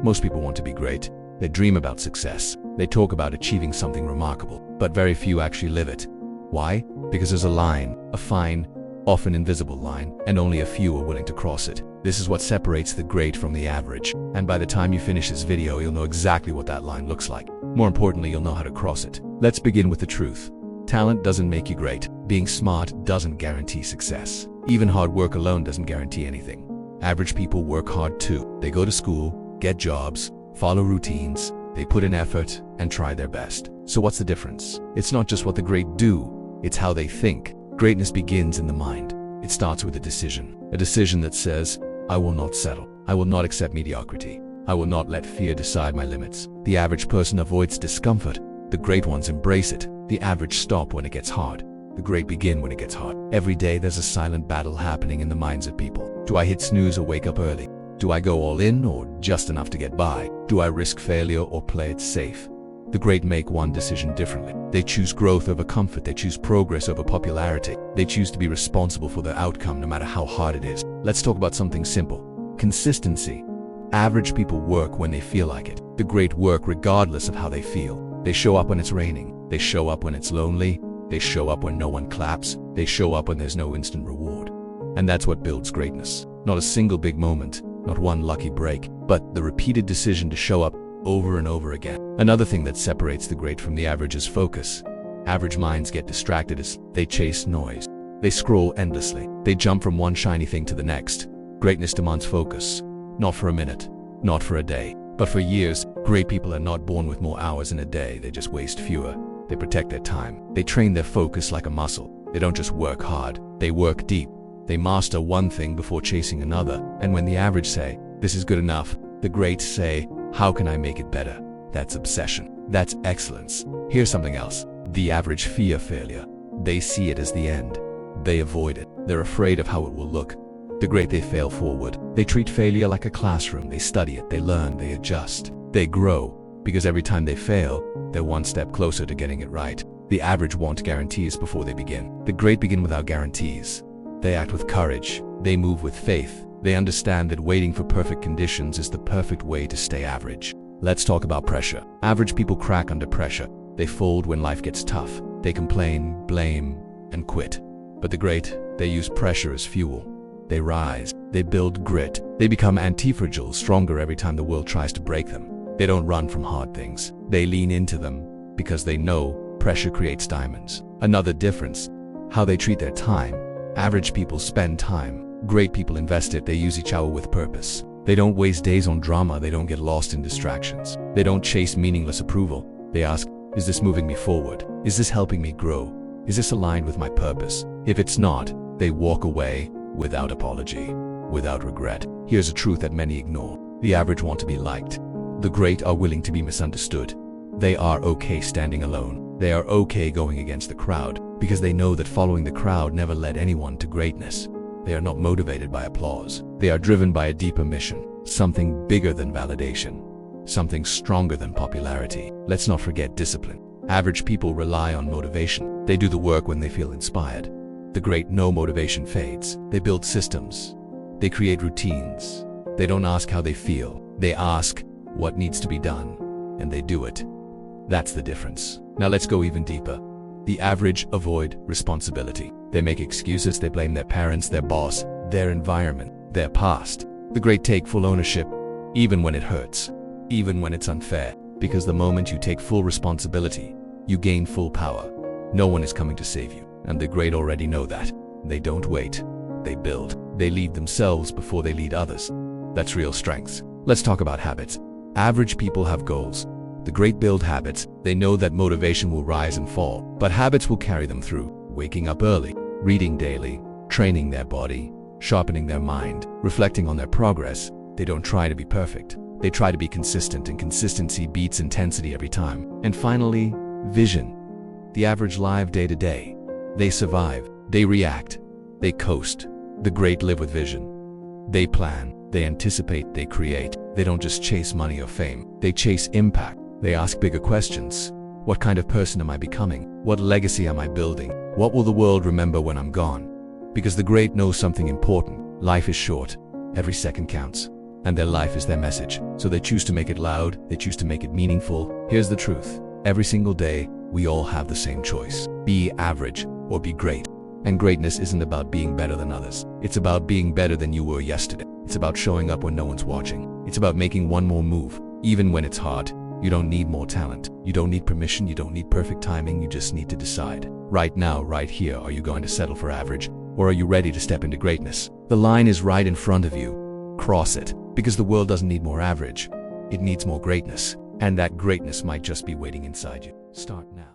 Most people want to be great. They dream about success. They talk about achieving something remarkable, but very few actually live it. Why? Because there's a line, a fine, often invisible line, and only a few are willing to cross it. This is what separates the great from the average. And by the time you finish this video, you'll know exactly what that line looks like. More importantly, you'll know how to cross it. Let's begin with the truth. Talent doesn't make you great. Being smart doesn't guarantee success. Even hard work alone doesn't guarantee anything. Average people work hard too. They go to school, get jobs, follow routines, they put in effort and try their best. So what's the difference? It's not just what the great do, it's how they think. Greatness begins in the mind. It starts with a decision that says, I will not settle. I will not accept mediocrity. I will not let fear decide my limits. The average person avoids discomfort. The great ones embrace it. The average stop when it gets hard. The great begin when it gets hard. Every day there's a silent battle happening in the minds of people. Do I hit snooze or wake up early? Do I go all in or just enough to get by? Do I risk failure or play it safe? The great make one decision differently. They choose growth over comfort. They choose progress over popularity. They choose to be responsible for their outcome no matter how hard it is. Let's talk about something simple. Consistency. Average people work when they feel like it. The great work regardless of how they feel. They show up when it's raining. They show up when it's lonely. They show up when no one claps. They show up when there's no instant reward. And that's what builds greatness. Not a single big moment, not one lucky break, but the repeated decision to show up over and over again. Another thing that separates the great from the average is focus. Average minds get distracted as they chase noise. They scroll endlessly. They jump from one shiny thing to the next. Greatness demands focus. Not for a minute, not for a day, but for years. Great people are not born with more hours in a day. They just waste fewer. They protect their time. They train their focus like a muscle. They don't just work hard, they work deep. They master one thing before chasing another. And when the average say, this is good enough, the greats say, how can I make it better? That's obsession. That's excellence. Here's something else. The average fear failure. They see it as the end. They avoid it. They're afraid of how it will look. The great, they fail forward. They treat failure like a classroom. They study it, they learn, they adjust. They grow, because every time they fail, they're one step closer to getting it right. The average want guarantees before they begin. The great begin without guarantees. They act with courage. They move with faith. They understand that waiting for perfect conditions is the perfect way to stay average. Let's talk about pressure. Average people crack under pressure. They fold when life gets tough. They complain, blame, and quit. But the great, they use pressure as fuel. They rise. They build grit. They become anti-fragile, stronger every time the world tries to break them. They don't run from hard things. They lean into them because they know pressure creates diamonds. Another difference, how they treat their time. Average people spend time. Great people invest it. They use each hour with purpose. They don't waste days on drama. They don't get lost in distractions. They don't chase meaningless approval. They ask, is this moving me forward? Is this helping me grow? Is this aligned with my purpose? If it's not, they walk away without apology, without regret. Here's a truth that many ignore. The average want to be liked. The great are willing to be misunderstood. They are okay standing alone. They are okay going against the crowd because they know that following the crowd never led anyone to greatness. They are not motivated by applause. They are driven by a deeper mission, something bigger than validation, something stronger than popularity. Let's not forget discipline. Average people rely on motivation. They do the work when they feel inspired. The great know motivation fades. They build systems. They create routines. They don't ask how they feel. They ask what needs to be done, and they do it. That's the difference. Now let's go even deeper. The average avoid responsibility. They make excuses. They blame their parents, their boss, their environment, their past. The great take full ownership, even when it hurts, even when it's unfair, because the moment you take full responsibility, you gain full power. No one is coming to save you, and the great already know that. They don't wait. They build. They lead themselves before they lead others. That's real strength. Let's talk about habits. Average people have goals. The great build habits. They know that motivation will rise and fall, but habits will carry them through. Waking up early, reading daily, training their body, sharpening their mind, reflecting on their progress. They don't try to be perfect. They try to be consistent, and consistency beats intensity every time. And finally, vision. The average live day to day. They survive. They react. They coast. The great live with vision. They plan. They anticipate. They create. They don't just chase money or fame. They chase impact. They ask bigger questions. What kind of person am I becoming? What legacy am I building? What will the world remember when I'm gone? Because the great knows something important. Life is short. Every second counts. and their life is their message. So they choose to make it loud, they choose to make it meaningful. Here's the truth. Every single day, we all have the same choice. Be average or be great. And greatness isn't about being better than others. It's about being better than you were yesterday. It's about showing up when no one's watching. It's about making one more move, even when it's hard. You don't need more talent. You don't need permission. You don't need perfect timing. You just need to decide. Right now, right here, are you going to settle for average? Or are you ready to step into greatness? The line is right in front of you. Cross it. Because the world doesn't need more average. It needs more greatness. And that greatness might just be waiting inside you. Start now.